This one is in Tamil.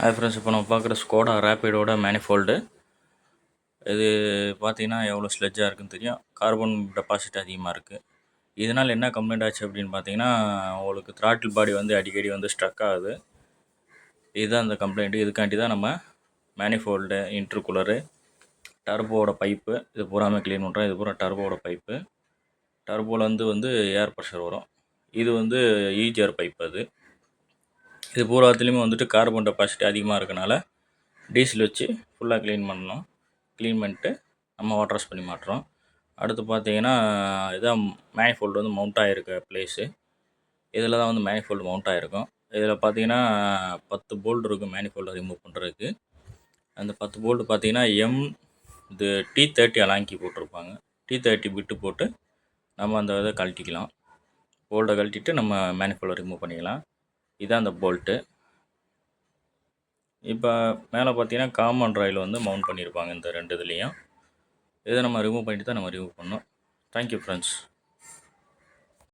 ஹாய் ஃப்ரெண்ட்ஸ், இப்போ நம்ம பார்க்குற ஸ்கோடா ரேப்பிடோட மேனிஃபோல்டு. இது பார்த்தீங்கன்னா எவ்வளோ ஸ்லெட்ஜாக இருக்குன்னு தெரியும். கார்பன் டெபாசிட் அதிகமாக இருக்குது. இதனால் என்ன கம்ப்ளைண்ட் ஆச்சு அப்படின்னு பார்த்தீங்கன்னா, உங்களுக்கு த்ராட்டில் பாடி வந்து அடிக்கடி வந்து ஸ்ட்ரக் ஆகுது. இதுதான் அந்த கம்ப்ளைண்ட்டு. இதுக்காண்டி தான் நம்ம மேனிஃபோல்டு, இன்டர்கூலரு, டர்போவோட பைப்பு இது பூராமே க்ளீன் பண்ணுறோம். இது பூரா டர்போவோட பைப்பு. டர்போலேருந்து வந்து ஏர் ப்ரெஷர் வரும். இது வந்து ஈஜிஆர் பைப். இது பூராத்துலேயுமே வந்துட்டு கார்பன் டெபாசிட்டி அதிகமாக இருக்கனால டீசல் வச்சு ஃபுல்லாக க்ளீன் பண்ணணும். க்ளீன் பண்ணிட்டு நம்ம வாட்டர் வாஷ் பண்ணி மாட்டுறோம். அடுத்து பார்த்தீங்கன்னா, இதான் மேனிஃபோல்டு வந்து மவுண்ட் ஆகிருக்க ப்ளேஸு. இதில் தான் வந்து மேனிஃபோல்டு மவுண்ட் ஆகிருக்கும். இதில் பார்த்தீங்கன்னா 10 போல்டு இருக்கும் மேனிஃபோல்டை ரிமூவ் பண்ணுறதுக்கு. அந்த 10 போல்டு பார்த்தீங்கன்னா இது T30 அலாங்கி போட்டிருப்பாங்க. T30 பிட்டு போட்டு நம்ம அந்த இதை கழட்டிக்கலாம். போல்டை கழட்டிட்டு நம்ம மேனிஃபோல்டை ரிமூவ் பண்ணிக்கலாம். இதுதான் அந்த போல்ட்டு. இப்போ மேலே பார்த்தீங்கன்னா காமன் ராயில் வந்து மவுண்ட் பண்ணியிருப்பாங்க இந்த 2 இதுலேயும். இதை நம்ம ரிமூவ் பண்ணிட்டு தான் நம்ம ரிமூவ் பண்ணணும். Thank you friends.